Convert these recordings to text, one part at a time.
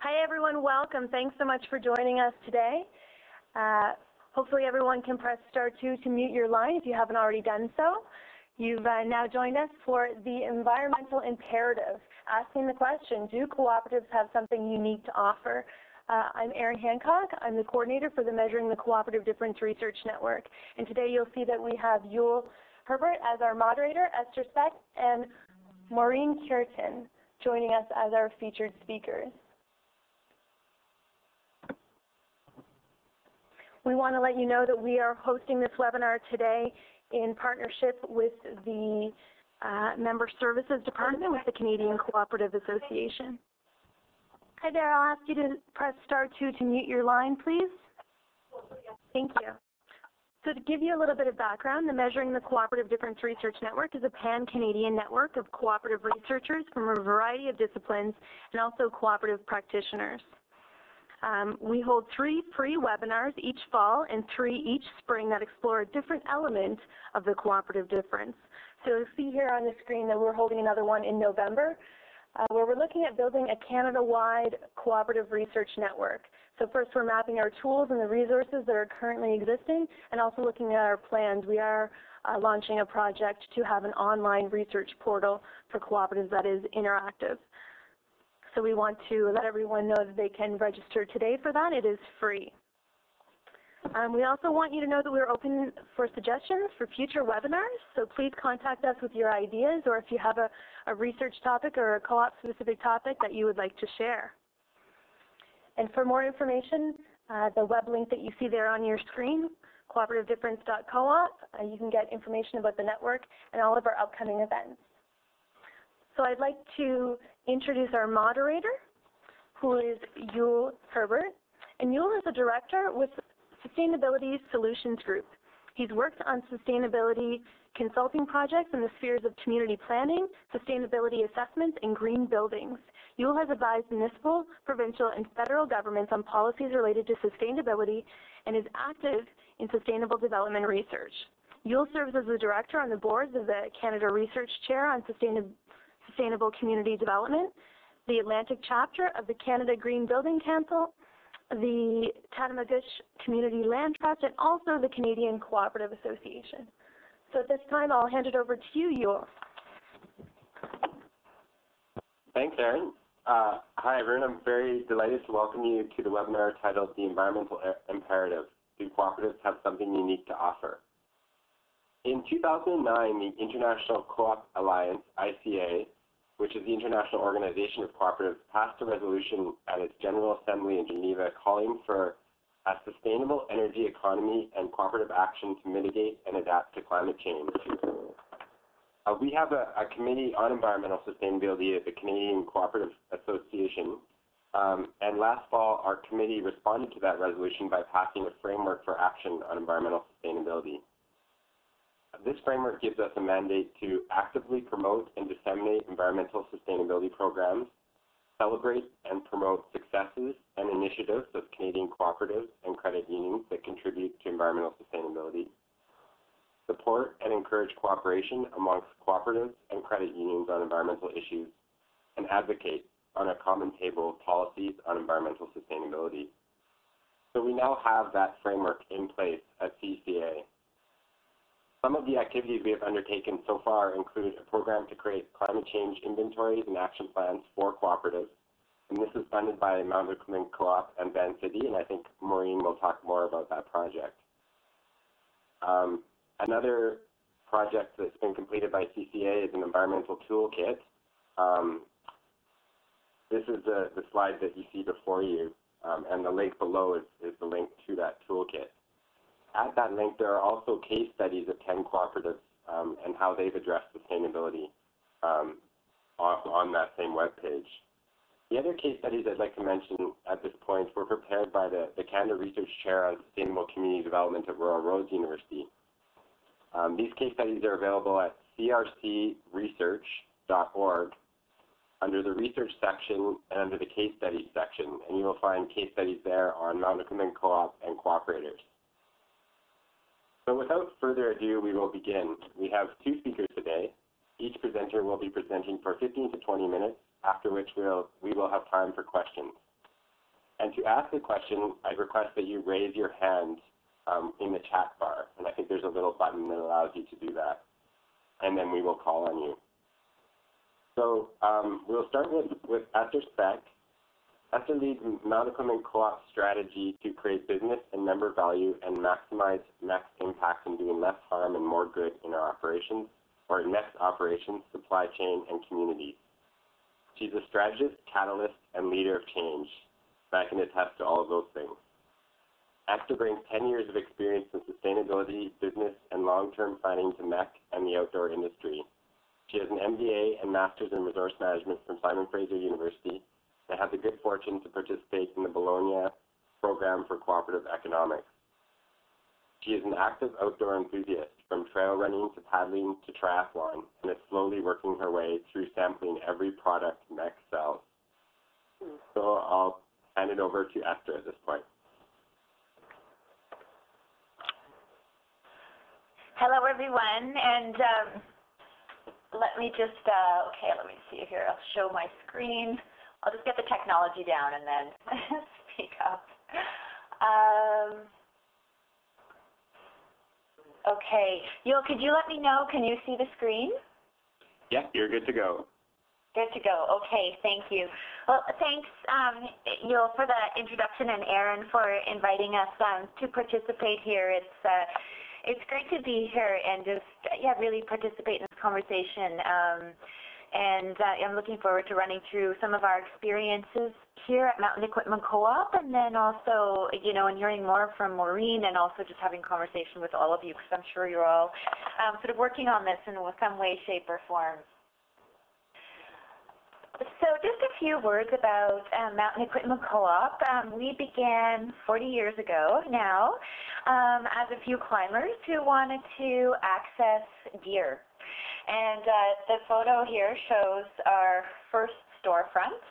Hi everyone, welcome. Thanks so much for joining us today. Hopefully everyone can press star 2 to mute your line if you haven't already done so. You've now joined us for the environmental imperative, asking the question, do cooperatives have something unique to offer? I'm Erin Hancock. I'm the coordinator for the Measuring the Cooperative Difference Research Network. And today you'll see that we have Yul Herbert as our moderator, Esther Speck, and Maureen Cureton joining us as our featured speakers. We want to let you know that we are hosting this webinar today in partnership with the Member Services Department with the Canadian Co-operative Association. Hi there, I'll ask you to press star 2 to mute your line, please. Thank you. So to give you a little bit of background, the Measuring the Cooperative Difference Research Network is a pan-Canadian network of cooperative researchers from a variety of disciplines and also cooperative practitioners. We hold 3 free webinars each fall and 3 each spring that explore a different element of the cooperative difference. So you'll see here on the screen that we're holding another one in November where we're looking at building a Canada-wide cooperative research network. So first we're mapping our tools and the resources that are currently existing and also looking at our plans. We are launching a project to have an online research portal for cooperatives that is interactive. So we want to let everyone know that they can register today for that. It is free. We also want you to know that we're open for suggestions for future webinars. So please contact us with your ideas or if you have a research topic or a co-op specific topic that you would like to share. And for more information, the web link that you see there on your screen, cooperativedifference.coop, you can get information about the network and all of our upcoming events. So I'd like to introduce our moderator, who is Yul Herbert. And Yul is a director with Sustainability Solutions Group. He's worked on sustainability consulting projects in the spheres of community planning, sustainability assessments, and green buildings. Yul has advised municipal, provincial, and federal governments on policies related to sustainability and is active in sustainable development research. Yul serves as the director on the boards of the Canada Research Chair on Sustainable Community Development, the Atlantic chapter of the Canada Green Building Council, the Tatamagouche Community Land Trust, and also the Canadian Cooperative Association. So at this time, I'll hand it over to you, Yul. Thanks, Erin. Hi, everyone. I'm very delighted to welcome you to the webinar titled The Environmental Imperative. Do cooperatives have something unique to offer? In 2009, the International Co-op Alliance, ICA, which is the International Organization of Cooperatives, passed a resolution at its General Assembly in Geneva calling for a sustainable energy economy and cooperative action to mitigate and adapt to climate change. We have a committee on environmental sustainability at the Canadian Cooperative Association, and last fall our committee responded to that resolution by passing a framework for action on environmental sustainability. This framework gives us a mandate to actively promote and disseminate environmental sustainability programs, celebrate and promote successes and initiatives of Canadian cooperatives and credit unions that contribute to environmental sustainability, support and encourage cooperation amongst cooperatives and credit unions on environmental issues, and advocate on a common table of policies on environmental sustainability. So we now have that framework in place at CCA. Some of the activities we have undertaken so far include a program to create climate change inventories and action plans for cooperatives. And this is funded by Mount Lukeman Co-op and Van City, and I think Maureen will talk more about that project. Another project that's been completed by CCA is an environmental toolkit. This is the slide that you see before you, and the link below is the link to that toolkit. At that link, there are also case studies of 10 cooperatives and how they've addressed sustainability on that same web page. The other case studies I'd like to mention at this point were prepared by the Canada Research Chair on Sustainable Community Development at Royal Roads University. These case studies are available at crcresearch.org under the research section and under the case studies section, and you will find case studies there on Mount Lukeman Co-op and cooperators. So without further ado, we will begin. We have 2 speakers today. Each presenter will be presenting for 15 to 20 minutes, after which we will have time for questions. And to ask a question, I request that you raise your hand in the chat bar. And I think there's a little button that allows you to do that. And then we will call on you. So we'll start with Esther Speck. Esther leads Mountain Equipment Co-op strategy to create business and member value and maximize MEC's impact in doing less harm and more good in our operations, or in MEC's operations, supply chain, and communities. She's a strategist, catalyst, and leader of change. I can attest to all of those things. Esther brings 10 years of experience in sustainability, business, and long-term planning to MEC and the outdoor industry. She has an MBA and Master's in Resource Management from Simon Fraser University and had the good fortune to participate in the Bologna program for cooperative economics. She is an active outdoor enthusiast, from trail running to paddling to triathlon, and is slowly working her way through sampling every product MEC sells. So I'll hand it over to Esther at this point. Hello, everyone, and let me just, okay, let me see here. I'll show my screen. I'll just get the technology down and then speak up. Okay, Yul, could you let me know, can you see the screen? Yeah, you're good to go. Good to go. Okay, thank you. Well, thanks, Yul, for the introduction, and Aaron for inviting us to participate here. It's great to be here and just, really participate in this conversation. And I'm looking forward to running through some of our experiences here at Mountain Equipment Co-op, and then also, and hearing more from Maureen, and also just having conversation with all of you, because I'm sure you're all sort of working on this in some way, shape, or form. So just a few words about Mountain Equipment Co-op. We began 40 years ago now as a few climbers who wanted to access gear. And the photo here shows our first storefront.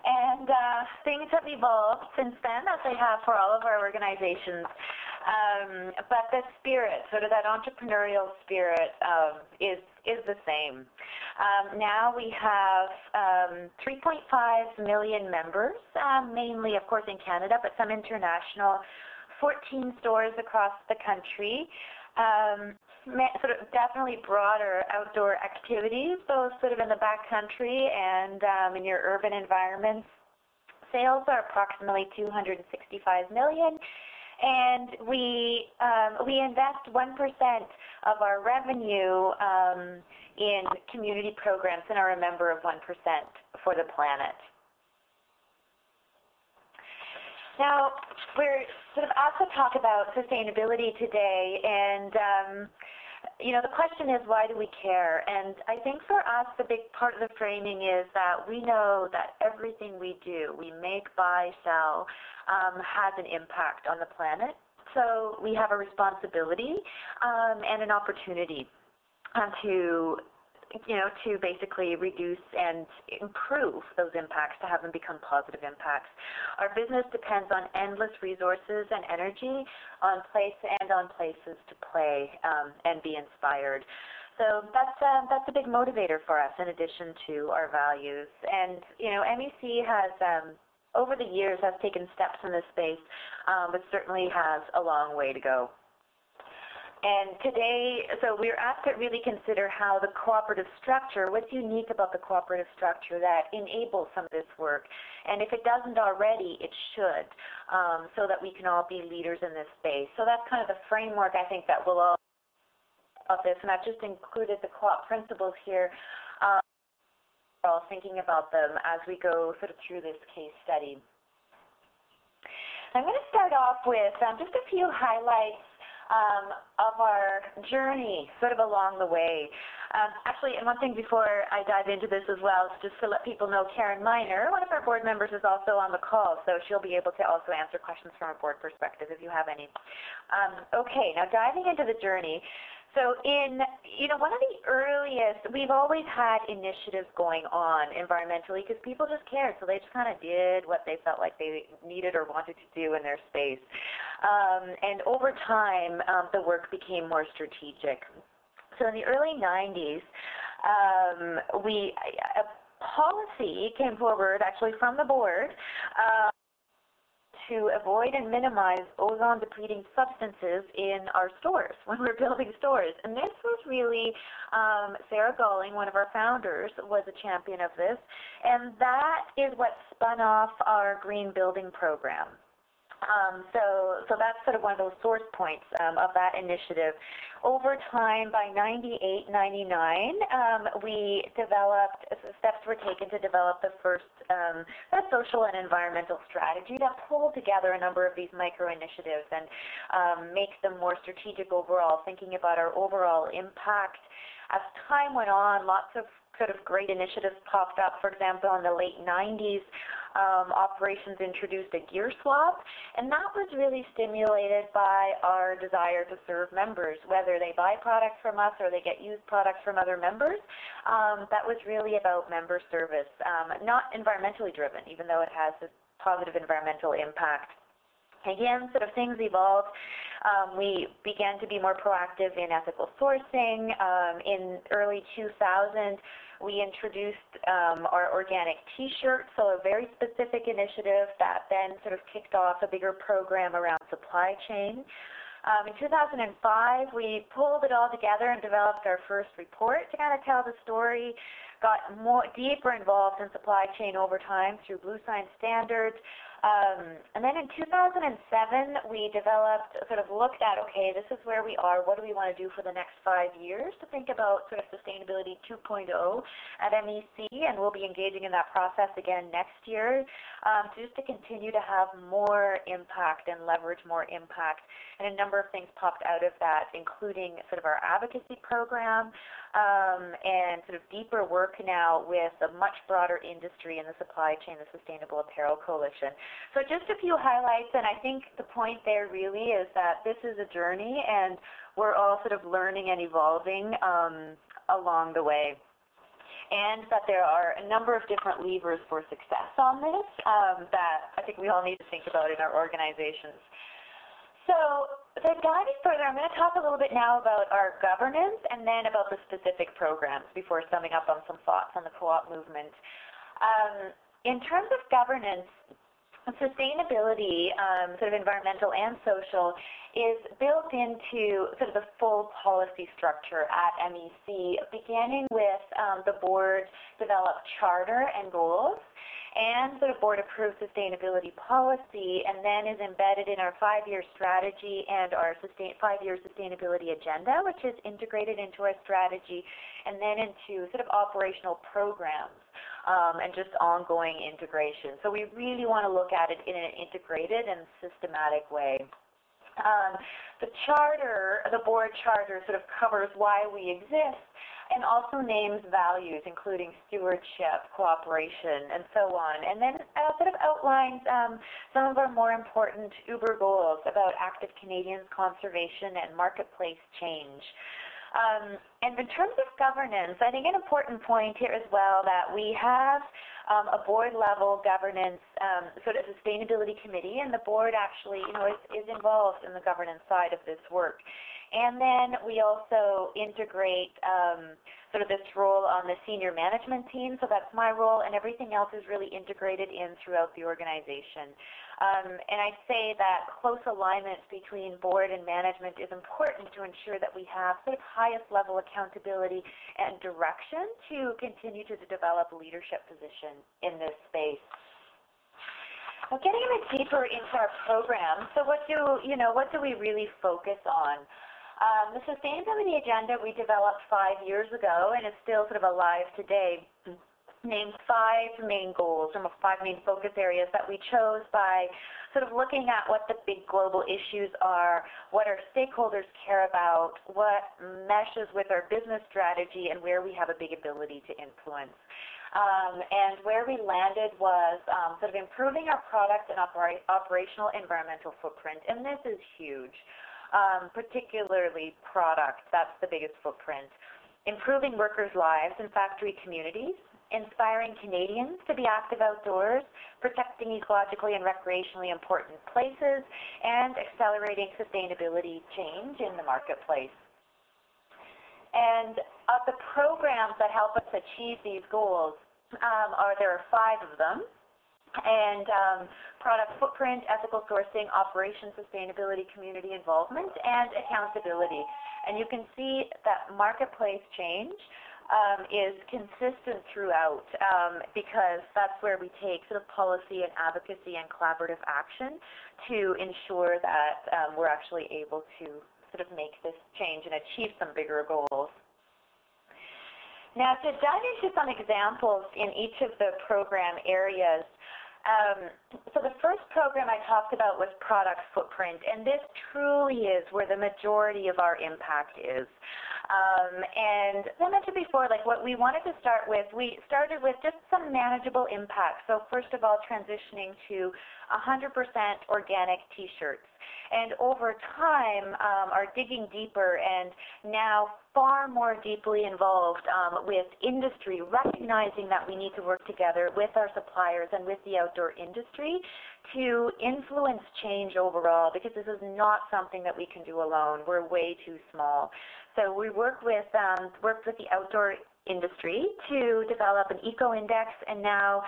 And things have evolved since then, as they have for all of our organizations. But the spirit, sort of that entrepreneurial spirit, is the same. Now we have 3.5 million members, mainly, of course, in Canada, but some international, 14 stores across the country. Sort of definitely broader outdoor activities, both sort of in the backcountry and in your urban environments. Sales are approximately $265 million, and we invest 1% of our revenue in community programs, and are a member of 1% for the planet. Now, we're sort of asked to talk about sustainability today, and the question is, why do we care? And I think for us, the big part of the framing is that we know that everything we do, we make, buy, sell, has an impact on the planet. So we have a responsibility and an opportunity to basically reduce and improve those impacts, to have them become positive impacts. Our business depends on endless resources and energy, on places to play and be inspired. So that's a big motivator for us, in addition to our values. And MEC has over the years has taken steps in this space, but certainly has a long way to go. And today, so we're asked to really consider how the cooperative structure, what's unique about the cooperative structure that enables some of this work. And if it doesn't already, it should, so that we can all be leaders in this space. So that's kind of the framework, I think, that we'll all of this. And I've just included the co-op principles here. We're all thinking about them as we go sort of through this case study. I'm going to start off with just a few highlights of our journey sort of along the way. Actually, and one thing before I dive into this as well, is just to let people know Karen Miner, one of our board members, is also on the call, so she'll be able to also answer questions from a board perspective if you have any. Okay, now diving into the journey. So one of the earliest, we've always had initiatives going on environmentally because people just cared, so they just kind of did what they felt like they needed or wanted to do in their space. And over time, the work became more strategic. So in the early 90s, a policy came forward, actually from the board, to avoid and minimize ozone-depleting substances in our stores when we're building stores. And this was really, Sarah Galling, one of our founders, was a champion of this, and that is what spun off our green building program. So that's sort of one of those source points of that initiative. Over time, by 98, 99, we developed, steps were taken to develop the first social and environmental strategy that pulled together a number of these micro-initiatives and makes them more strategic overall, thinking about our overall impact. As time went on, lots of sort of great initiatives popped up. For example, in the late 90s, operations introduced a gear swap, and that was really stimulated by our desire to serve members, whether they buy products from us or they get used products from other members. That was really about member service, not environmentally driven, even though it has a positive environmental impact. Again, sort of things evolved. We began to be more proactive in ethical sourcing. In early 2000, we introduced our organic T-shirt, so a very specific initiative that then sort of kicked off a bigger program around supply chain. In 2005, we pulled it all together and developed our first report to kind of tell the story, got deeper involved in supply chain over time through Blue Sign standards. And then in 2007, we developed, sort of looked at, okay, this is where we are, what do we want to do for the next 5 years to think about sort of Sustainability 2.0 at MEC, and we'll be engaging in that process again next year, just to continue to have more impact and leverage more impact. And a number of things popped out of that, including sort of our advocacy program, and sort of deeper work now with a much broader industry in the supply chain, the Sustainable Apparel Coalition. So just a few highlights, and I think the point there really is that this is a journey, and we're all sort of learning and evolving along the way. And that there are a number of different levers for success on this that I think we all need to think about in our organizations. So to dive further, I'm going to talk a little bit now about our governance and then about the specific programs before summing up on some thoughts on the co-op movement. In terms of governance, sustainability, sort of environmental and social, is built into sort of the full policy structure at MEC, beginning with the board developed charter and goals, and sort of board-approved sustainability policy, and then is embedded in our 5-year strategy and our 5-year sustainability agenda, which is integrated into our strategy, and then into sort of operational programs. And just ongoing integration. So we really want to look at it in an integrated and systematic way. The charter, the board charter, sort of covers why we exist and also names values, including stewardship, cooperation, and so on. And then sort of outlines some of our more important Uber goals about active Canadians, conservation, and marketplace change. And in terms of governance, I think an important point here as well that we have a board-level governance sort of sustainability committee, and the board actually, is involved in the governance side of this work. And then we also integrate sort of this role on the senior management team, so that's my role, and everything else is really integrated in throughout the organization. And I say that close alignment between board and management is important to ensure that we have sort of highest level accountability and direction to continue to develop a leadership position in this space. Now, getting a bit deeper into our program, so what do we really focus on? The sustainability agenda we developed 5 years ago and is still sort of alive today, named 5 main goals, or 5 main focus areas that we chose by sort of looking at what the big global issues are, what our stakeholders care about, what meshes with our business strategy, and where we have a big ability to influence. And where we landed was sort of improving our product and operational environmental footprint, and this is huge. Particularly product, that's the biggest footprint. Improving workers' lives in factory communities, inspiring Canadians to be active outdoors, protecting ecologically and recreationally important places, and accelerating sustainability change in the marketplace. And of the programs that help us achieve these goals, there are 5 of them. and product footprint, ethical sourcing, operations, sustainability, community involvement, and accountability. And you can see that marketplace change is consistent throughout because that's where we take sort of policy and advocacy and collaborative action to ensure that we're actually able to sort of make this change and achieve some bigger goals. Now, to dive into some examples in each of the program areas, so the first program I talked about was product footprint, and this truly is where the majority of our impact is. And as I mentioned before, like what we wanted to start with, we started with just some manageable impacts. So first of all, transitioning to 100% organic T-shirts. And over time, are digging deeper and now far more deeply involved with industry, recognizing that we need to work together with our suppliers and with the outdoor industry to influence change overall, because this is not something that we can do alone. We're way too small. So we worked with the outdoor industry to develop an eco-index, and now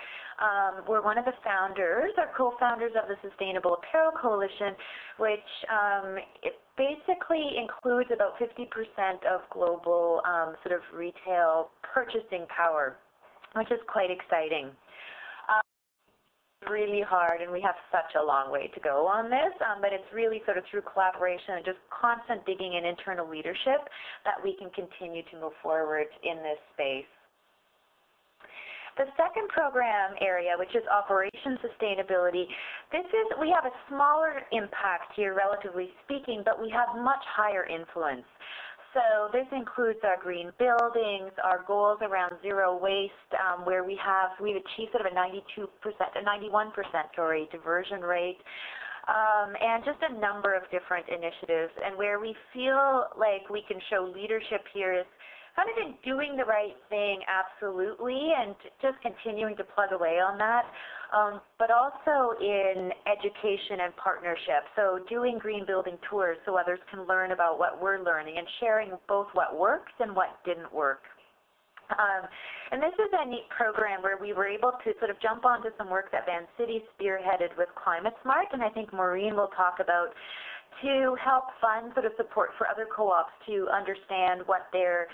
we're one of the founders, or co-founders of the Sustainable Apparel Coalition, which it basically includes about 50% of global sort of retail purchasing power, which is quite exciting. Really hard, and we have such a long way to go on this, but it's really sort of through collaboration and just constant digging in internal leadership that we can continue to move forward in this space. The second program area, which is operations sustainability, we have a smaller impact here, relatively speaking, but we have much higher influence. So this includes our green buildings, our goals around zero waste, where we've achieved sort of a 91% diversion rate, and just a number of different initiatives. And where we feel like we can show leadership here is kind of in doing the right thing, absolutely, and just continuing to plug away on that, but also in education and partnership. So doing green building tours so others can learn about what we're learning and sharing both what works and what didn't work. And this is a neat program where we were able to sort of jump onto some work that Van City spearheaded with Climate Smart, and I think Maureen will talk about, to help fund sort of support for other co-ops to understand what their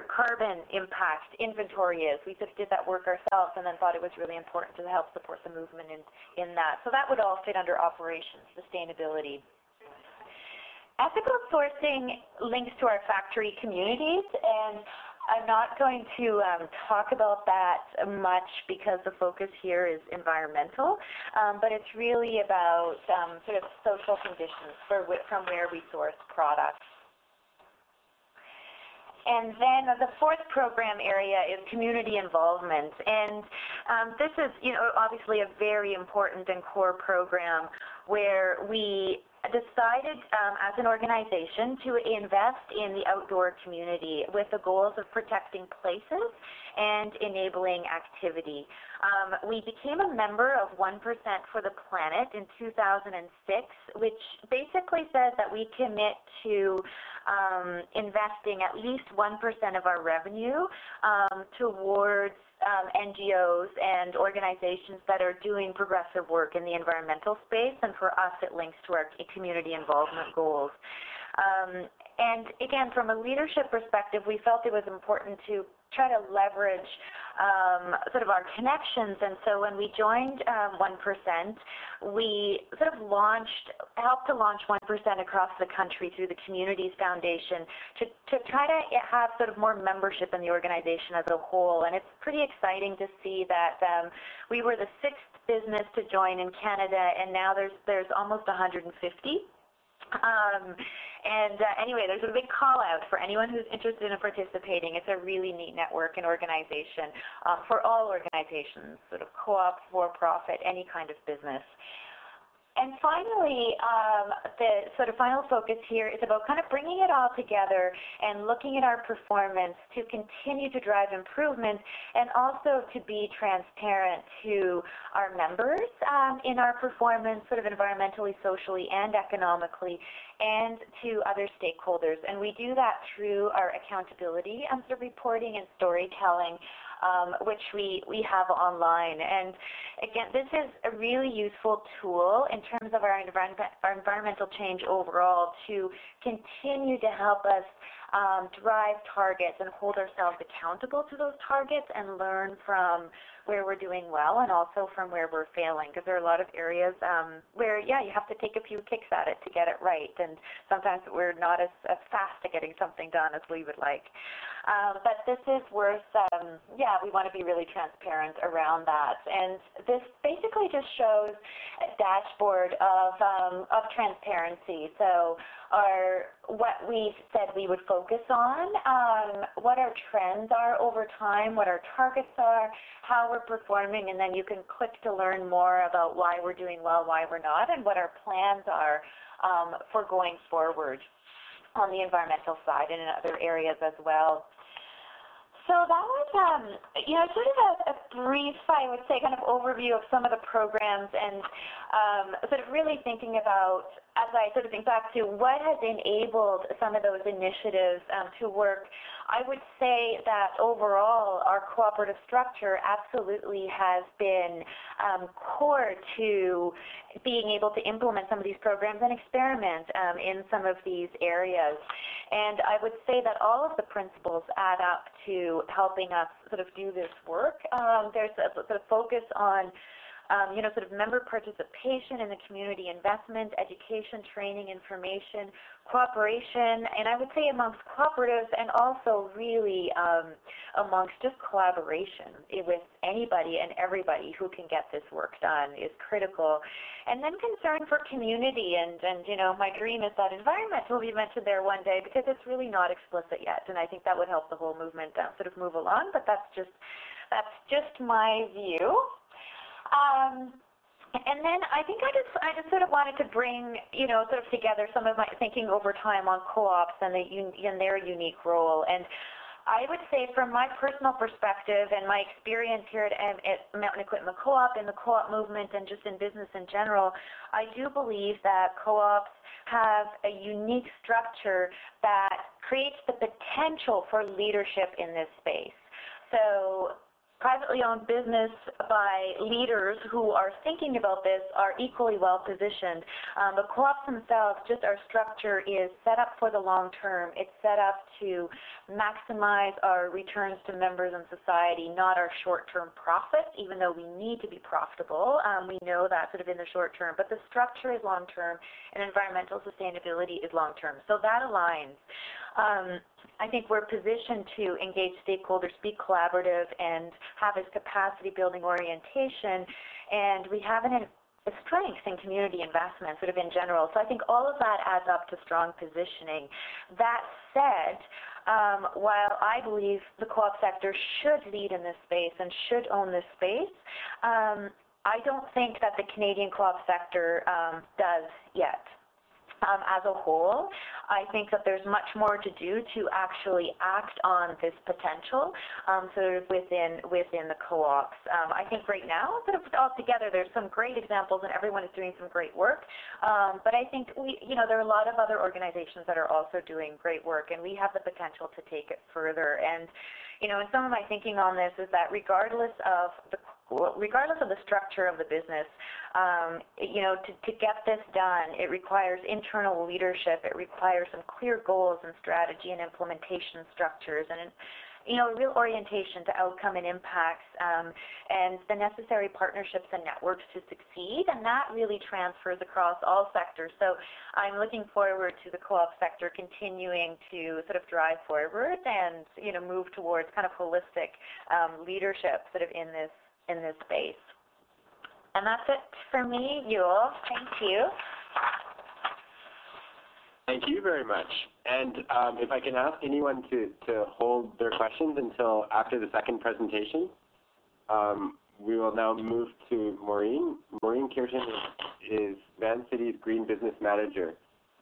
carbon impact inventory is. We just did that work ourselves and then thought it was really important to help support the movement in that. So that would all fit under operations sustainability. Ethical sourcing links to our factory communities, and I'm not going to talk about that much because the focus here is environmental, but it's really about sort of social conditions from where we source products. And then the fourth program area is community involvement, and this is, obviously a very important and core program where we decided as an organization to invest in the outdoor community with the goals of protecting places and enabling activity. We became a member of 1% for the Planet in 2006, which basically says that we commit to investing at least 1% of our revenue towards NGOs and organizations that are doing progressive work in the environmental space, and for us it links to our community involvement goals. And again, from a leadership perspective, we felt it was important to try to leverage sort of our connections, and so when we joined 1%, we sort of helped to launch 1% across the country through the Communities Foundation to try to have sort of more membership in the organization as a whole. And it's pretty exciting to see that we were the 6th business to join in Canada, and now there's almost 150. Anyway, there's a big call out for anyone who's interested in participating. It's a really neat network and organization for all organizations, sort of co-op, for-profit, any kind of business. And finally, the sort of final focus here is about kind of bringing it all together and looking at our performance to continue to drive improvement, and also to be transparent to our members in our performance, sort of environmentally, socially, and economically, and to other stakeholders. And we do that through our accountability and sort of reporting and storytelling, which we have online. And again, this is a really useful tool in terms of our environmental change overall to continue to help us drive targets and hold ourselves accountable to those targets and learn from where we're doing well and also from where we're failing, because there are a lot of areas where, yeah, you have to take a few kicks at it to get it right, and sometimes we're not as fast at getting something done as we would like. But this is worth, we want to be really transparent around that. And this basically just shows a dashboard of transparency. So what we said we would focus on, what our trends are over time, what our targets are, how we're performing, and then you can click to learn more about why we're doing well, why we're not, and what our plans are for going forward on the environmental side and in other areas as well. So that was, sort of a brief, I would say, kind of overview of some of the programs and sort of really thinking about, as I sort of think back to what has enabled some of those initiatives to work. I would say that overall our cooperative structure absolutely has been core to being able to implement some of these programs and experiment in some of these areas. And I would say that all of the principles add up to helping us sort of do this work. There's a sort of focus on sort of member participation in the community, investment, education, training, information, cooperation, and I would say amongst cooperatives and also really amongst just collaboration with anybody and everybody who can get this work done is critical. And then concern for community, and my dream is that environment will be mentioned there one day, because it's really not explicit yet, and I think that would help the whole movement sort of move along, but that's just my view. And then I think I just sort of wanted to bring, sort of together some of my thinking over time on co-ops and their unique role. And I would say from my personal perspective and my experience here at Mountain Equipment Co-op, in the co-op movement and just in business in general, I do believe that co-ops have a unique structure that creates the potential for leadership in this space. So privately owned business by leaders who are thinking about this are equally well positioned. The co-ops themselves, just our structure is set up for the long term. It's set up to maximize our returns to members and society, not our short-term profit, even though we need to be profitable. We know that sort of in the short term, but the structure is long term and environmental sustainability is long term. So that aligns. I think we're positioned to engage stakeholders, be collaborative, and have this capacity-building orientation, and we have a strength in community investment sort of in general. So I think all of that adds up to strong positioning. That said, while I believe the co-op sector should lead in this space and should own this space, I don't think that the Canadian co-op sector does yet. As a whole, I think that there's much more to do to actually act on this potential sort of within the co-ops. I think right now, sort of altogether, there's some great examples and everyone is doing some great work. But I think there are a lot of other organizations that are also doing great work, and we have the potential to take it further. And and some of my thinking on this is that regardless of the structure of the business, to get this done, it requires internal leadership. It requires some clear goals and strategy and implementation structures, and real orientation to outcome and impacts, and the necessary partnerships and networks to succeed. And that really transfers across all sectors. So I'm looking forward to the co-op sector continuing to sort of drive forward and move towards kind of holistic leadership sort of in this space. And that's it for me, Yul. Thank you. Thank you very much. And if I can ask anyone to hold their questions until after the second presentation, we will now move to Maureen. Maureen Kirton is Van City's Green Business Manager,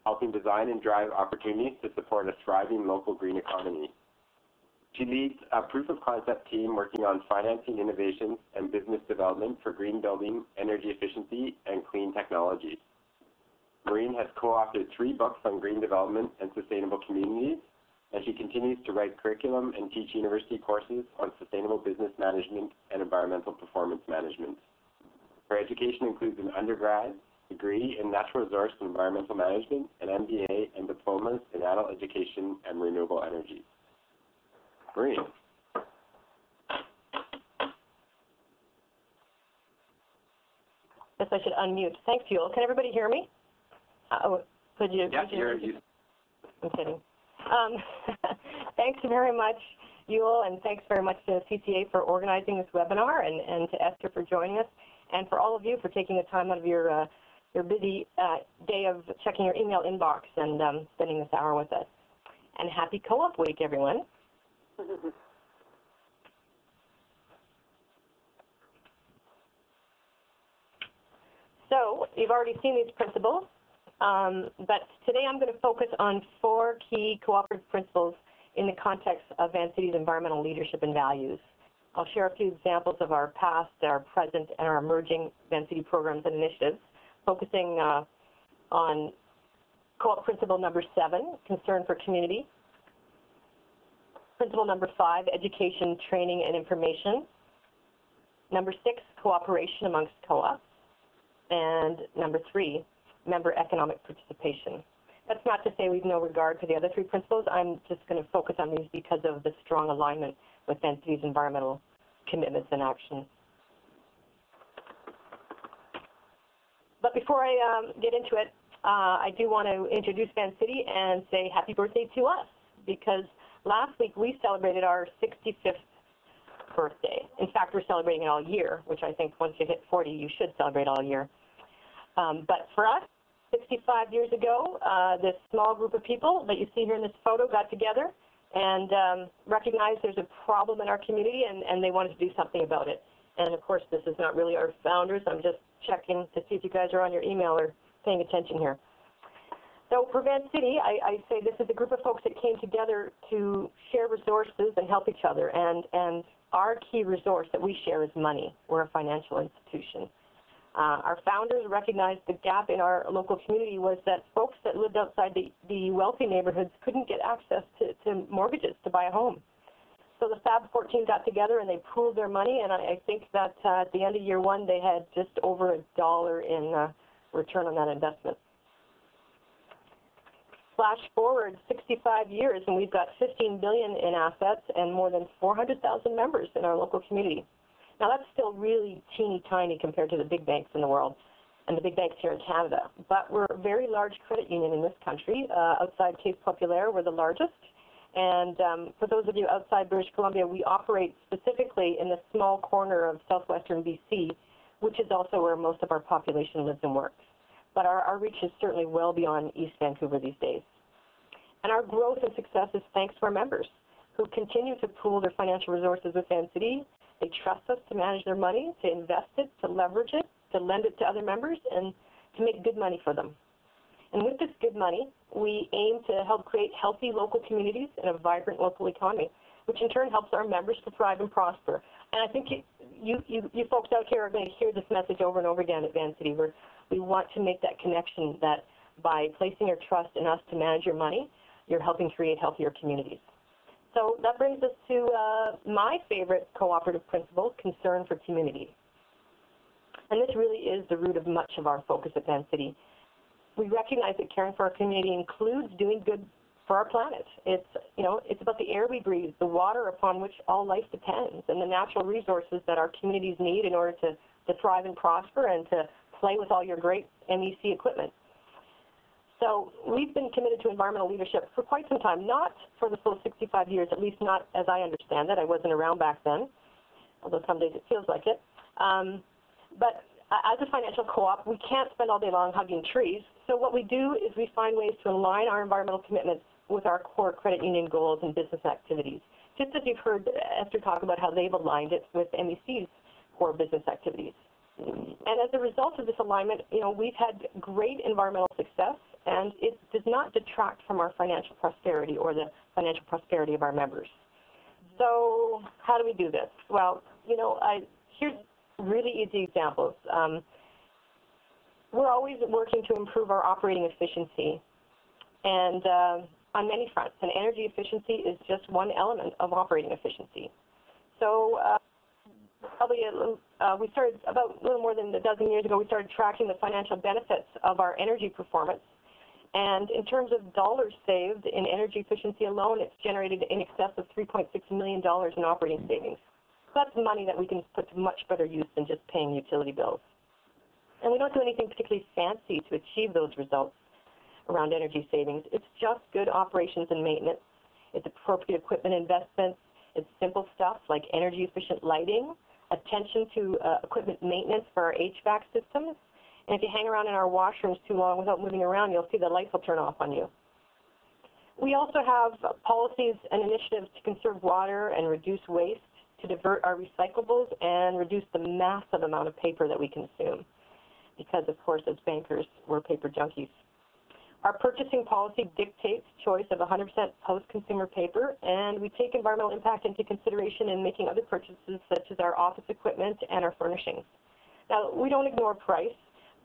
helping design and drive opportunities to support a thriving local green economy. She leads a proof-of-concept team working on financing innovations and business development for green building, energy efficiency, and clean technologies. Maureen has co-authored 3 books on green development and sustainable communities, and she continues to write curriculum and teach university courses on sustainable business management and environmental performance management. Her education includes an undergrad degree in natural resource and environmental management, an MBA, and diplomas in adult education and renewable energy. Maureen. Guess I should unmute. Thanks, Yul. Can everybody hear me? Could you? Yeah, you. I'm kidding. Thanks very much, Yul, and thanks very much to CCA for organizing this webinar, and to Esther for joining us, and for all of you for taking the time out of your busy day of checking your email inbox and spending this hour with us. And happy Co-op Week, everyone. So you've already seen these principles, but today I'm going to focus on 4 key cooperative principles in the context of Vancity's environmental leadership and values. I'll share a few examples of our past, our present, and our emerging Vancity programs and initiatives, focusing on co-op principle number 7, concern for community. Principle number 5, education, training, and information. Number 6, cooperation amongst co-ops. And number 3, member economic participation. That's not to say we've no regard for the other 3 principles. I'm just going to focus on these because of the strong alignment with Vancity's environmental commitments and actions. But before I get into it, I do want to introduce Vancity and say happy birthday to us, because last week we celebrated our 65th birthday. In fact, we're celebrating it all year, which I think once you hit 40, you should celebrate all year. But for us, 65 years ago, this small group of people that you see here in this photo got together and recognized there's a problem in our community, and they wanted to do something about it. And of course, this is not really our founders. I'm just checking to see if you guys are on your email or paying attention here. So for Vancity, I say this is a group of folks that came together to share resources and help each other. And our key resource that we share is money. We're a financial institution. Our founders recognized the gap in our local community was that folks that lived outside the wealthy neighborhoods couldn't get access to mortgages to buy a home. So the Fab 14 got together and they pooled their money, and I think that at the end of year 1 they had just over $1 in return on that investment. Flash forward 65 years and we've got $15 billion in assets and more than 400,000 members in our local community. Now that's still really teeny tiny compared to the big banks in the world and the big banks here in Canada. But we're a very large credit union in this country. Outside Cape Populaire, we're the largest. And for those of you outside British Columbia, we operate specifically in the small corner of southwestern BC, which is also where most of our population lives and works. But our reach is certainly well beyond East Vancouver these days. And our growth and success is thanks to our members, who continue to pool their financial resources with Vancity. They trust us to manage their money, to invest it, to leverage it, to lend it to other members, and to make good money for them. And with this good money, we aim to help create healthy local communities and a vibrant local economy, which in turn helps our members to thrive and prosper. And I think you folks out here are going to hear this message over and over again at Vancity, where we want to make that connection that by placing your trust in us to manage your money, you're helping create healthier communities. So that brings us to my favorite cooperative principle, concern for community. And this really is the root of much of our focus at Vancity. We recognize that caring for our community includes doing good for our planet. It's about the air we breathe, the water upon which all life depends, and the natural resources that our communities need in order to thrive and prosper and to play with all your great MEC equipment. So we've been committed to environmental leadership for quite some time, not for the full 65 years, at least not as I understand it. I wasn't around back then, although some days it feels like it. But as a financial co-op, we can't spend all day long hugging trees. So what we do is we find ways to align our environmental commitments with our core credit union goals and business activities, just as you've heard Esther talk about how they've aligned it with MEC's core business activities. And as a result of this alignment, we've had great environmental success, and it does not detract from our financial prosperity or the financial prosperity of our members. So how do we do this? Well, here's really easy examples. we're always working to improve our operating efficiency, and on many fronts. And energy efficiency is just one element of operating efficiency. So we started about a little more than a dozen years ago, we started tracking the financial benefits of our energy performance. And in terms of dollars saved in energy efficiency alone, it's generated in excess of $3.6 million in operating savings. So that's money that we can put to much better use than just paying utility bills. And we don't do anything particularly fancy to achieve those results around energy savings. It's just good operations and maintenance. It's appropriate equipment investments. It's simple stuff like energy efficient lighting, attention to equipment maintenance for our HVAC systems. And if you hang around in our washrooms too long without moving around, you'll see the lights will turn off on you. We also have policies and initiatives to conserve water and reduce waste, to divert our recyclables and reduce the massive amount of paper that we consume. Because, of course, as bankers, we're paper junkies. Our purchasing policy dictates choice of 100% post-consumer paper, and we take environmental impact into consideration in making other purchases such as our office equipment and our furnishings. Now, we don't ignore price,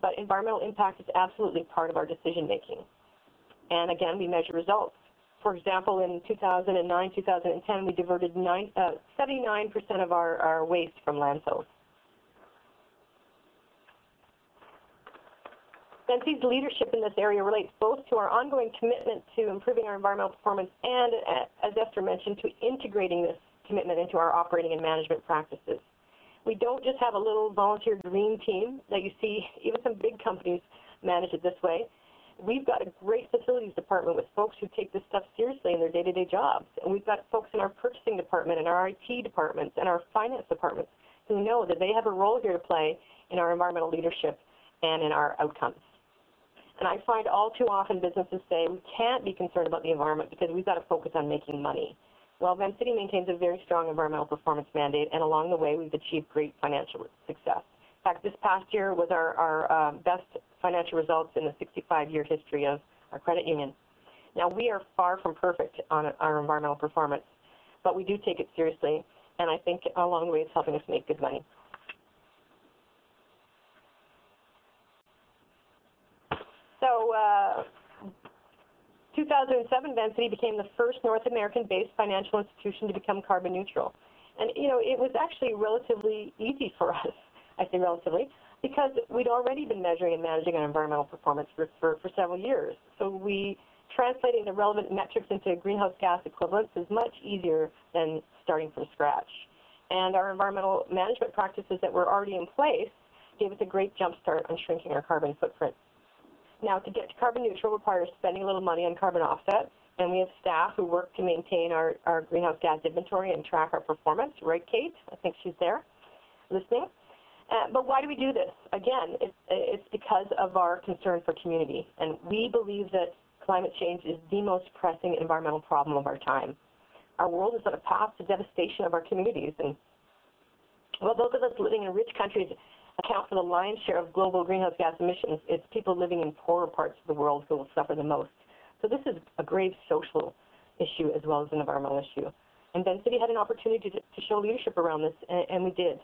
but environmental impact is absolutely part of our decision-making. And again, we measure results. For example, in 2009, 2010, we diverted 79% of our waste from landfills. NC's leadership in this area relates both to our ongoing commitment to improving our environmental performance and, as Esther mentioned, to integrating this commitment into our operating and management practices. We don't just have a little volunteer green team that you see, even some big companies manage it this way. We've got a great facilities department with folks who take this stuff seriously in their day-to-day jobs. And we've got folks in our purchasing department and our IT departments and our finance departments who know that they have a role here to play in our environmental leadership and in our outcomes. And I find all too often businesses say we can't be concerned about the environment because we've got to focus on making money. Well, Vancity maintains a very strong environmental performance mandate, and along the way we've achieved great financial success. In fact, this past year was our best financial results in the 65-year history of our credit union. Now, we are far from perfect on our environmental performance, but we do take it seriously, and I think along the way it's helping us make good money. So, 2007, Vancity became the first North American-based financial institution to become carbon neutral. And, you know, it was actually relatively easy for us, I say relatively, because we'd already been measuring and managing our environmental performance for several years. So translating the relevant metrics into greenhouse gas equivalents is much easier than starting from scratch. And our environmental management practices that were already in place gave us a great jump start on shrinking our carbon footprint. Now, to get to carbon neutral requires spending a little money on carbon offsets, and we have staff who work to maintain our greenhouse gas inventory and track our performance. Right, Kate? I think she's there listening. But why do we do this? Again, it's because of our concern for community, and we believe that climate change is the most pressing environmental problem of our time. Our world is on a path to devastation of our communities, and well, those of us living in rich countries account for the lion's share of global greenhouse gas emissions. It's people living in poorer parts of the world who will suffer the most. So this is a grave social issue as well as an environmental issue. And Vancity had an opportunity to show leadership around this, and we did.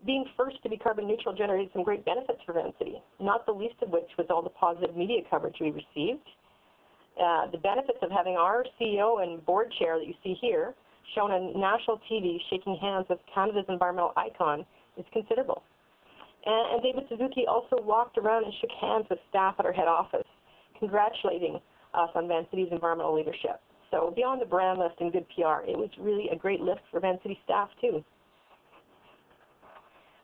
Being first to be carbon neutral generated some great benefits for Vancity, not the least of which was all the positive media coverage we received. The benefits of having our CEO and board chair that you see here shown on national TV shaking hands with Canada's environmental icon is considerable. And David Suzuki also walked around and shook hands with staff at our head office, congratulating us on Vancity's environmental leadership. So beyond the brand list and good PR, it was really a great lift for Vancity staff too.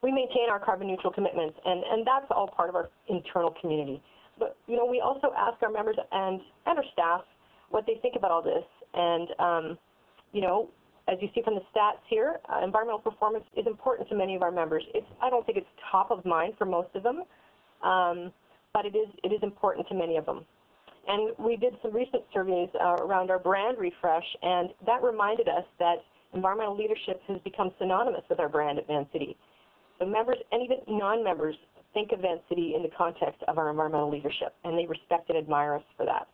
We maintain our carbon neutral commitments, and that's all part of our internal community. But, you know, we also ask our members and our staff what they think about all this. And, you know, as you see from the stats here, environmental performance is important to many of our members. I don't think it's top of mind for most of them, but it is important to many of them. And we did some recent surveys around our brand refresh, and that reminded us that environmental leadership has become synonymous with our brand at Vancity. So members and even non-members think of Vancity in the context of our environmental leadership, and they respect and admire us for that.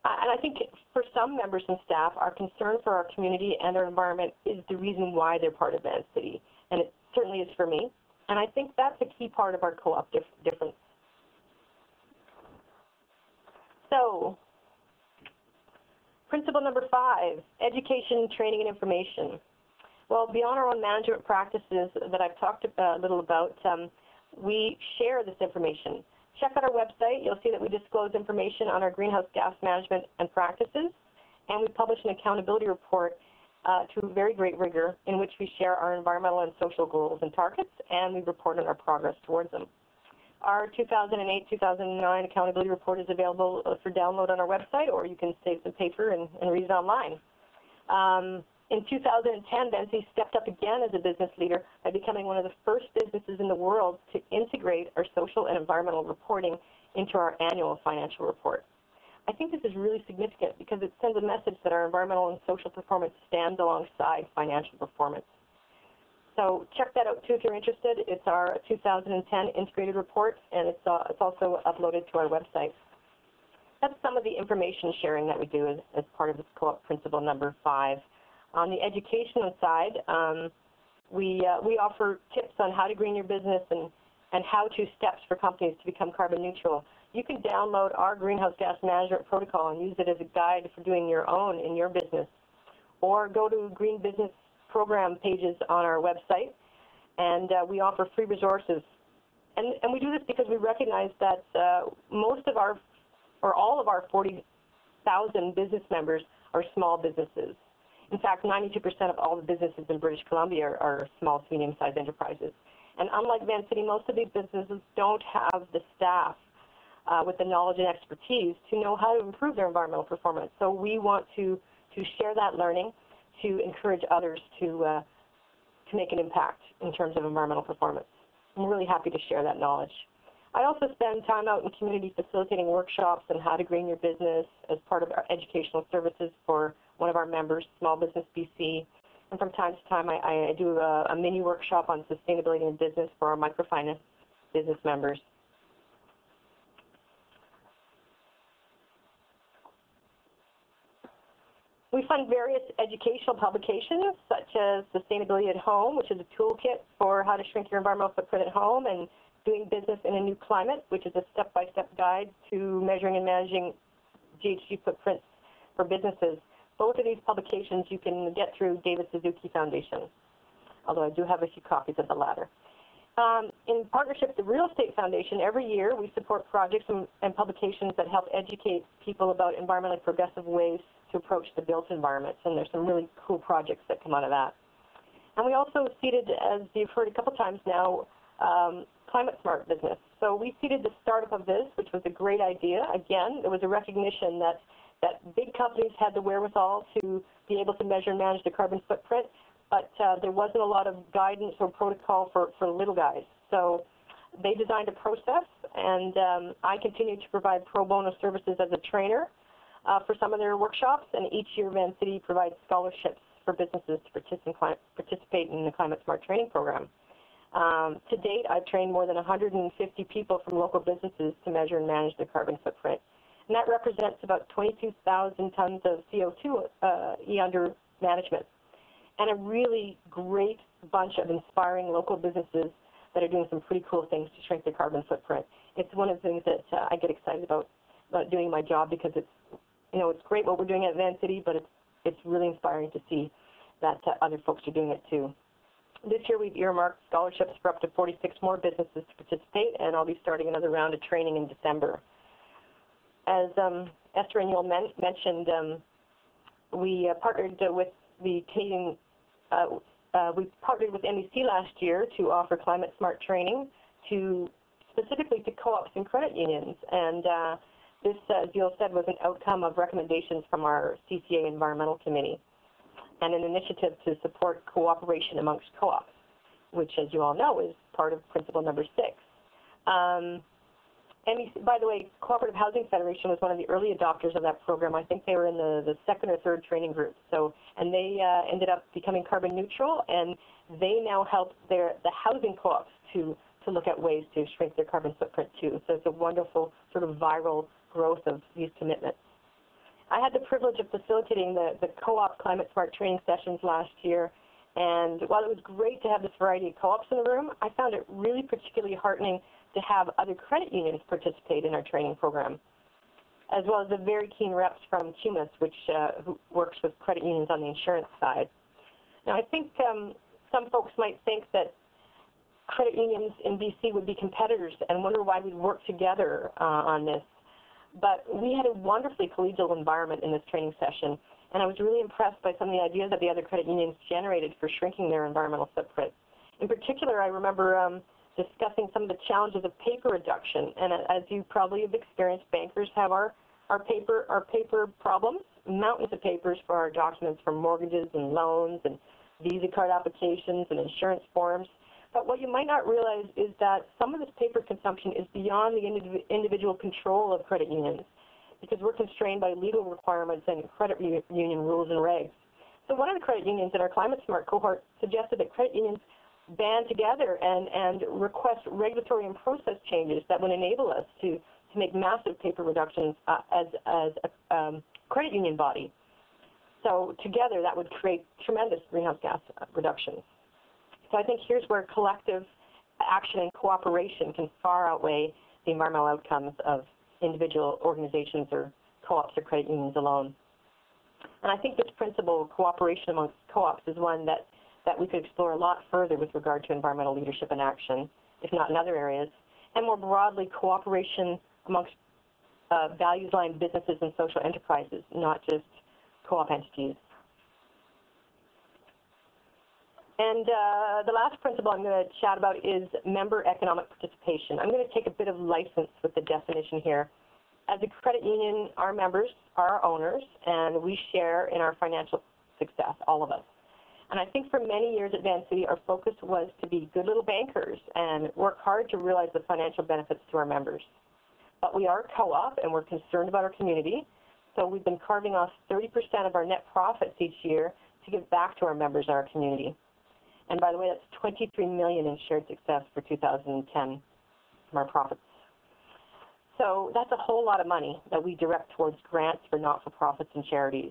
And I think for some members and staff, our concern for our community and our environment is the reason why they're part of Vancity, and it certainly is for me. And I think that's a key part of our co-op difference. So, principle number 5, education, training, and information. Well, beyond our own management practices that I've talked a little about, we share this information. Check out our website. You'll see that we disclose information on our greenhouse gas management and practices, and we publish an accountability report to very great rigor in which we share our environmental and social goals and targets, and we report on our progress towards them. Our 2008-2009 accountability report is available for download on our website, or you can save some paper and read it online. In 2010, Benzie stepped up again as a business leader by becoming one of the first businesses in the world to integrate our social and environmental reporting into our annual financial report. I think this is really significant because it sends a message that our environmental and social performance stands alongside financial performance. So check that out too if you're interested. It's our 2010 integrated report, and it's also uploaded to our website. That's some of the information sharing that we do as part of this co-op principle number 5. On the educational side, we offer tips on how to green your business and how-to steps for companies to become carbon neutral. You can download our greenhouse gas management protocol and use it as a guide for doing your own in your business. Or go to Green Business Program pages on our website, and we offer free resources. And we do this because we recognize that most of our, or all of our 40,000 business members are small businesses. In fact, 92% of all the businesses in British Columbia are small to medium-sized enterprises. And unlike Van City, most of these businesses don't have the staff with the knowledge and expertise to know how to improve their environmental performance. So we want to share that learning to encourage others to make an impact in terms of environmental performance. I'm really happy to share that knowledge. I also spend time out in community facilitating workshops on how to green your business as part of our educational services for one of our members, Small Business BC. And from time to time, I do a mini workshop on sustainability in business for our microfinance business members. We fund various educational publications, such as Sustainability at Home, which is a toolkit for how to shrink your environmental footprint at home, and Doing Business in a New Climate, which is a step-by-step guide to measuring and managing GHG footprints for businesses. Both of these publications you can get through David Suzuki Foundation, although I do have a few copies of the latter. In partnership with the Real Estate Foundation, every year we support projects and publications that help educate people about environmentally progressive ways to approach the built environment, and there's some really cool projects that come out of that. And we also seeded, as you've heard a couple times now, Climate Smart Business. So we seeded the startup of this, which was a great idea. Again, there was a recognition that big companies had the wherewithal to be able to measure and manage their carbon footprint, but there wasn't a lot of guidance or protocol for little guys. So they designed a process, and I continue to provide pro bono services as a trainer for some of their workshops, and each year Van City provides scholarships for businesses to participate in the Climate Smart Training Program. To date, I've trained more than 150 people from local businesses to measure and manage their carbon footprint. And that represents about 22,000 tons of CO2 under management, and a really great bunch of inspiring local businesses that are doing some pretty cool things to shrink their carbon footprint. It's one of the things that I get excited about doing my job, because it's great what we're doing at Van City, but it's really inspiring to see that other folks are doing it too. This year we've earmarked scholarships for up to 46 more businesses to participate, and I'll be starting another round of training in December. As Esther and Yul mentioned, we partnered with the Canadian, we partnered with MEC last year to offer climate smart training specifically to co-ops and credit unions. And this, as Yul said, was an outcome of recommendations from our CCA Environmental Committee, and an initiative to support cooperation amongst co-ops, which, as you all know, is part of principle number 6. MEC, by the way, Cooperative Housing Federation was one of the early adopters of that program. I think they were in the second or third training group. And they ended up becoming carbon neutral, and they now help the housing co-ops to look at ways to shrink their carbon footprint too. So it's a wonderful sort of viral growth of these commitments. I had the privilege of facilitating the co-op climate smart training sessions last year, And while it was great to have this variety of co-ops in the room, I found it really particularly heartening to have other credit unions participate in our training program, as well as the very keen reps from CUMAS, who works with credit unions on the insurance side. Now, I think some folks might think that credit unions in BC would be competitors and wonder why we'd work together on this. But we had a wonderfully collegial environment in this training session, and I was really impressed by some of the ideas that the other credit unions generated for shrinking their environmental footprint. In particular, I remember discussing some of the challenges of paper reduction, and as you probably have experienced, bankers have our paper problems, mountains of papers for our documents for mortgages and loans and Visa card applications and insurance forms. But what you might not realize is that some of this paper consumption is beyond the individual control of credit unions, because we're constrained by legal requirements and credit union rules and regs. So one of the credit unions in our Climate Smart cohort suggested that credit unions band together and request regulatory and process changes that would enable us to make massive paper reductions as a credit union body. So together that would create tremendous greenhouse gas reductions. So I think here's where collective action and cooperation can far outweigh the environmental outcomes of individual organizations or co-ops or credit unions alone. And I think this principle of cooperation amongst co-ops is one that we could explore a lot further with regard to environmental leadership and action, if not in other areas, and more broadly cooperation amongst values-aligned businesses and social enterprises, not just co-op entities. And the last principle I'm going to chat about is member economic participation. I'm going to take a bit of license with the definition here. As a credit union, our members are our owners, and we share in our financial success, all of us. And I think for many years at Vancity, our focus was to be good little bankers and work hard to realize the financial benefits to our members. But we are a co-op, and we're concerned about our community, so we've been carving off 30% of our net profits each year to give back to our members and our community. And by the way, that's $23 million in shared success for 2010 from our profits. So that's a whole lot of money that we direct towards grants for not-for-profits and charities.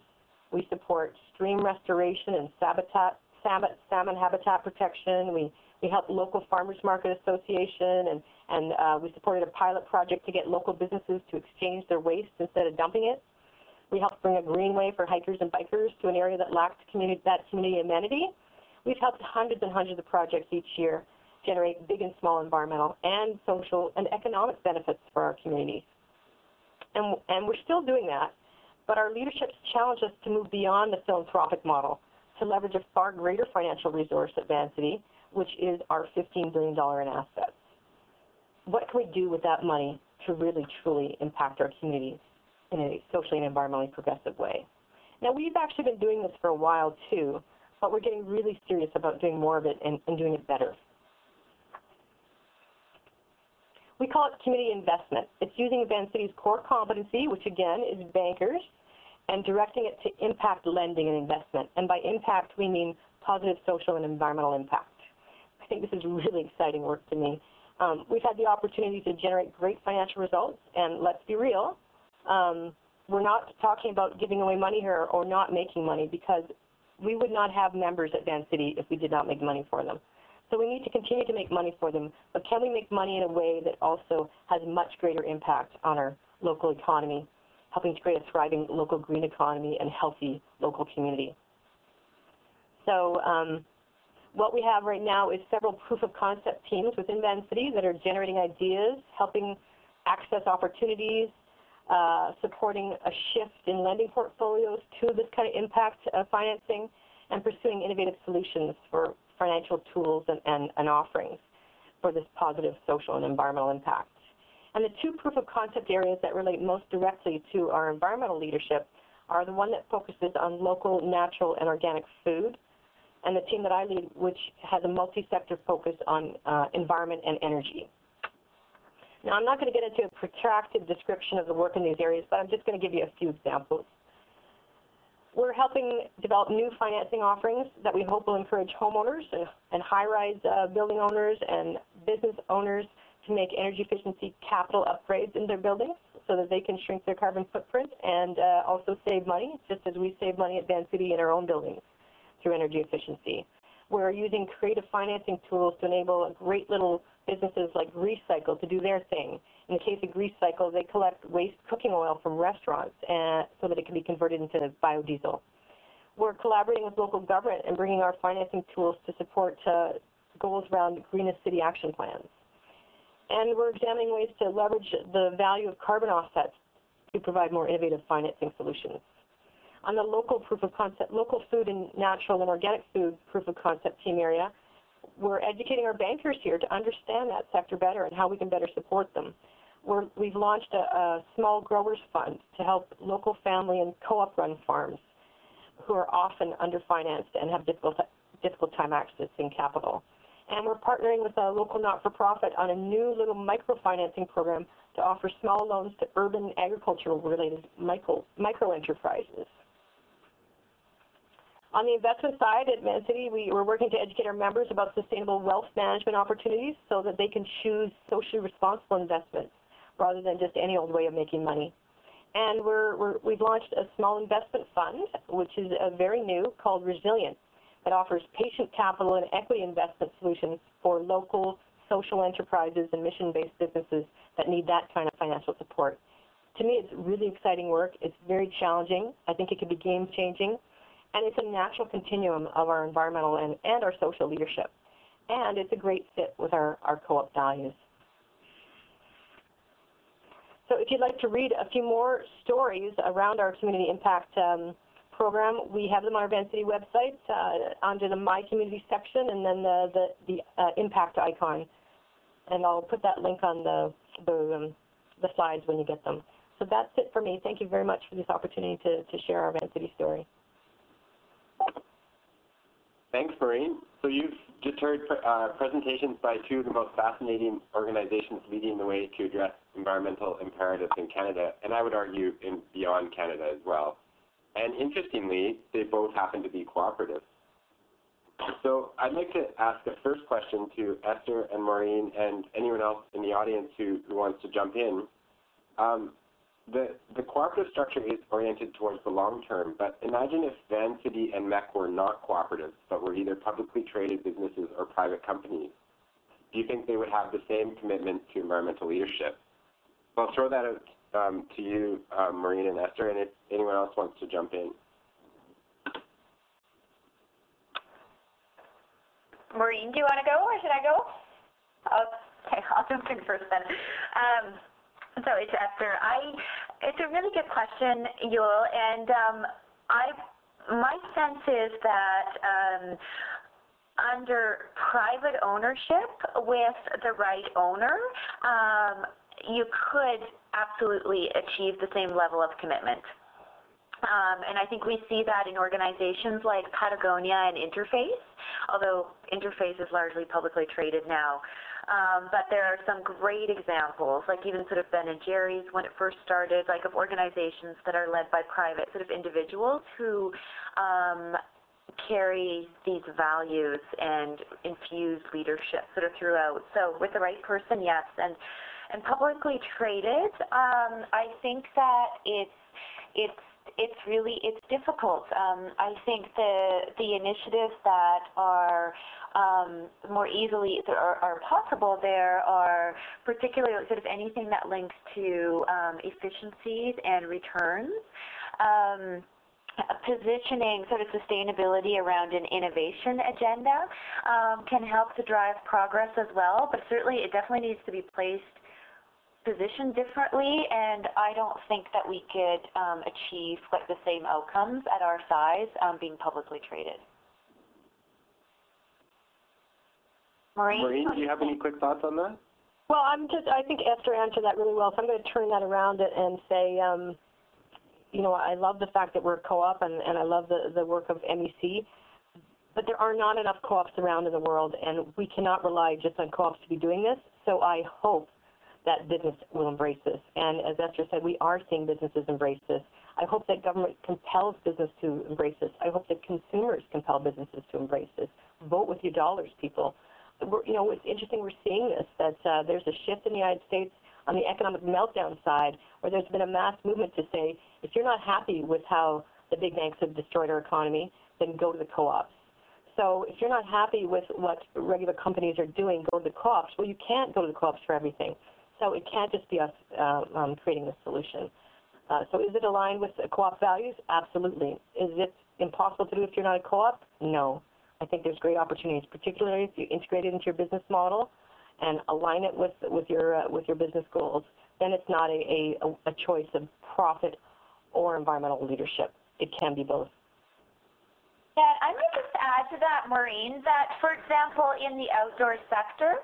We support stream restoration and salmon habitat protection. We help local farmers market association, and we supported a pilot project to get local businesses to exchange their waste instead of dumping it. We helped bring a greenway for hikers and bikers to an area that lacked that community amenity. We've helped hundreds and hundreds of projects each year generate big and small environmental and social and economic benefits for our communities. And we're still doing that, but our leadership's challenged us to move beyond the philanthropic model to leverage a far greater financial resource at Vancity, which is our $15 billion in assets. What can we do with that money to really, truly impact our communities in a socially and environmentally progressive way? Now, we've actually been doing this for a while, too, but we're getting really serious about doing more of it and doing it better. We call it community investment. It's using Vancity's core competency, which again is bankers, and directing it to impact lending and investment. And by impact, we mean positive social and environmental impact. I think this is really exciting work to me. We've had the opportunity to generate great financial results, and let's be real, we're not talking about giving away money here or not making money, because we would not have members at Vancity if we did not make money for them. So we need to continue to make money for them, but can we make money in a way that also has much greater impact on our local economy, helping to create a thriving local green economy and healthy local community? So what we have right now is several proof of concept teams within Vancity that are generating ideas, helping access opportunities, supporting a shift in lending portfolios to this kind of impact financing, and pursuing innovative solutions for financial tools and offerings for this positive social and environmental impact. And the two proof of concept areas that relate most directly to our environmental leadership are the one that focuses on local, natural, and organic food, and the team that I lead, which has a multi-sector focus on environment and energy. Now, I'm not going to get into a protracted description of the work in these areas, but I'm just going to give you a few examples. We're helping develop new financing offerings that we hope will encourage homeowners and high-rise building owners and business owners to make energy efficiency capital upgrades in their buildings so that they can shrink their carbon footprint and also save money, just as we save money at Vancity in our own buildings through energy efficiency. We're using creative financing tools to enable great little businesses like Recycle to do their thing. In the case of Recycle, they collect waste cooking oil from restaurants so that it can be converted into biodiesel. We're collaborating with local government and bringing our financing tools to support goals around greenest city action plans. And we're examining ways to leverage the value of carbon offsets to provide more innovative financing solutions. On the local proof of concept, local food and natural and organic food proof of concept team area, we're educating our bankers here to understand that sector better and how we can better support them. We've launched a small growers fund to help local family and co-op run farms who are often underfinanced and have difficult time accessing capital. And we're partnering with a local not-for-profit on a new little microfinancing program to offer small loans to urban agricultural-related micro-enterprises. On the investment side, at ManCity, we're working to educate our members about sustainable wealth management opportunities so that they can choose socially responsible investments rather than just any old way of making money. And we've launched a small investment fund, which is very new, called Resilient, that offers patient capital and equity investment solutions for local social enterprises and mission-based businesses that need that kind of financial support. To me, it's really exciting work. It's very challenging. I think it could be game-changing. And it's a natural continuum of our environmental and our social leadership. And it's a great fit with our co-op values. So if you'd like to read a few more stories around our community impact program, we have them on our ManCity website under the My Community section and then the impact icon. And I'll put that link on the slides when you get them. So that's it for me. Thank you very much for this opportunity to share our ManCity story. Thanks, Maureen. So you've just heard presentations by two of the most fascinating organizations leading the way to address environmental imperatives in Canada, and I would argue beyond Canada as well. And interestingly, they both happen to be cooperatives. So I'd like to ask a first question to Esther and Maureen and anyone else in the audience who wants to jump in. The cooperative structure is oriented towards the long term, but imagine if ManCity and MEC were not cooperatives, but were either publicly traded businesses or private companies. Do you think they would have the same commitment to environmental leadership? So I'll throw that out to you, Maureen and Esther, and if anyone else wants to jump in. Maureen, do you want to go or should I go? Okay, I'll jump in first then. So it's Esther. It's a really good question, Yul, and my sense is that under private ownership with the right owner, you could absolutely achieve the same level of commitment. And I think we see that in organizations like Patagonia and Interface, although Interface is largely publicly traded now. But there are some great examples, like even sort of Ben & Jerry's when it first started, like of organizations that are led by private sort of individuals who carry these values and infuse leadership sort of throughout. So with the right person, yes. And publicly traded, I think that it's difficult. I think the initiatives that are more easily are possible there are particularly sort of anything that links to efficiencies and returns. Positioning sort of sustainability around an innovation agenda can help to drive progress as well, but certainly it definitely needs to be positioned differently, and I don't think that we could achieve like the same outcomes at our size being publicly traded. Maureen, do you have any quick thoughts on that? Well, I think Esther answered that really well, so I'm going to turn that around and say, you know, I love the fact that we're a co-op and I love the work of MEC, but there are not enough co-ops around in the world, and we cannot rely just on co-ops to be doing this, so I hope that business will embrace this. And as Esther said, we are seeing businesses embrace this. I hope that government compels business to embrace this. I hope that consumers compel businesses to embrace this. Vote with your dollars, people. You know, it's interesting we're seeing this, that there's a shift in the United States on the economic meltdown side where there's been a mass movement to say, if you're not happy with how the big banks have destroyed our economy, then go to the co-ops. So if you're not happy with what regular companies are doing, go to the co-ops. Well, you can't go to the co-ops for everything. So it can't just be us creating the solution. So is it aligned with co-op values? Absolutely. Is it impossible to do if you're not a co-op? No. I think there's great opportunities, particularly if you integrate it into your business model and align it with your business goals. Then it's not a choice of profit or environmental leadership. It can be both. Yeah, I might just add to that, Maureen, that, for example, in the outdoor sector,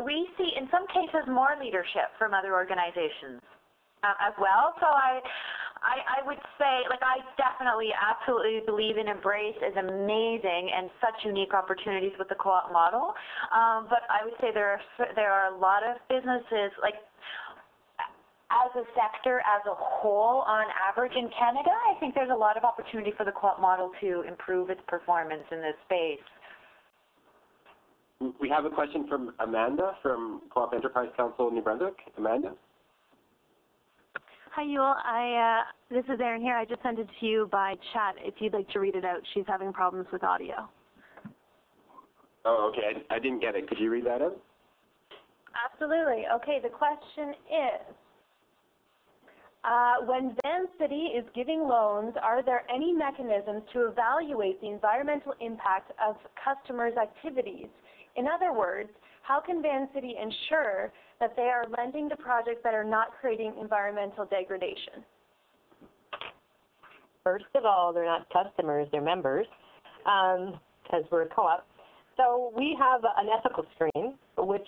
we see, in some cases, more leadership from other organizations as well. So I would say, like, I definitely, absolutely believe in Embrace is amazing and such unique opportunities with the co-op model. But I would say there are a lot of businesses, like, as a sector, as a whole, on average in Canada, I think there's a lot of opportunity for the co-op model to improve its performance in this space. We have a question from Amanda from Co-op Enterprise Council New Brunswick. Amanda? Hi, Yul. This is Erin here. I just sent it to you by chat if you'd like to read it out. She's having problems with audio. Oh, okay. I didn't get it. Could you read that out? Absolutely. Okay, the question is, when Vancity is giving loans, are there any mechanisms to evaluate the environmental impact of customers' activities? In other words, how can Vancity ensure that they are lending to projects that are not creating environmental degradation? First of all, they're not customers, they're members, because we're a co-op. So we have an ethical screen, which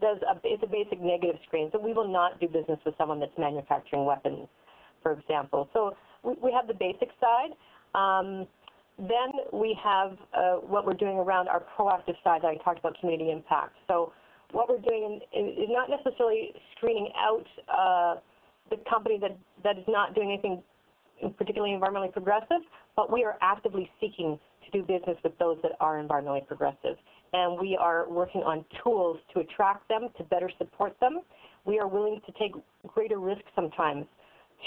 it's a basic negative screen. So we will not do business with someone that's manufacturing weapons, for example. So we have the basic side. Then we have what we're doing around our proactive side that I talked about, community impact. So what we're doing is not necessarily screening out the company that is not doing anything particularly environmentally progressive, but we are actively seeking to do business with those that are environmentally progressive. And we are working on tools to attract them, to better support them. We are willing to take greater risks sometimes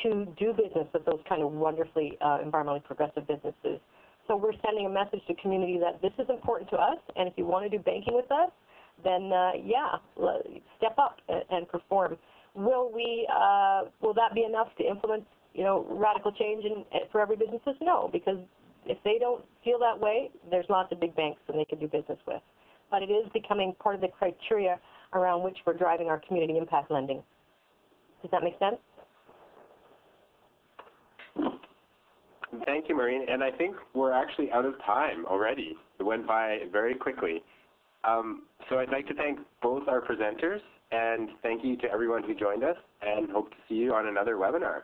to do business with those kind of wonderfully environmentally progressive businesses. So we're sending a message to the community that this is important to us, and if you want to do banking with us, then yeah, step up and perform. Will that be enough to implement, radical change for every business? No, because if they don't feel that way, there's lots of big banks that they can do business with. But it is becoming part of the criteria around which we're driving our community impact lending. Does that make sense? Thank you, Maureen. And I think we're actually out of time already. It went by very quickly. So I'd like to thank both our presenters, and thank you to everyone who joined us, and hope to see you on another webinar.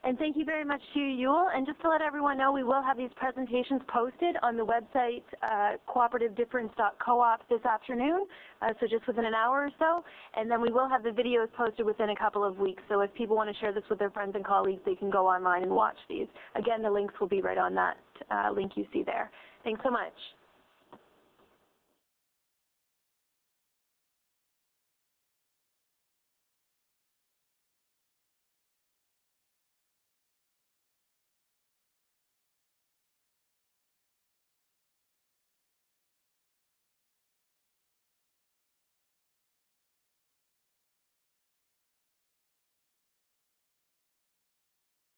And thank you very much to you, Yul. And just to let everyone know, we will have these presentations posted on the website cooperativedifference.coop this afternoon, so just within an hour or so. And then we will have the videos posted within a couple of weeks. So if people want to share this with their friends and colleagues, they can go online and watch these. Again, the links will be right on that link you see there. Thanks so much.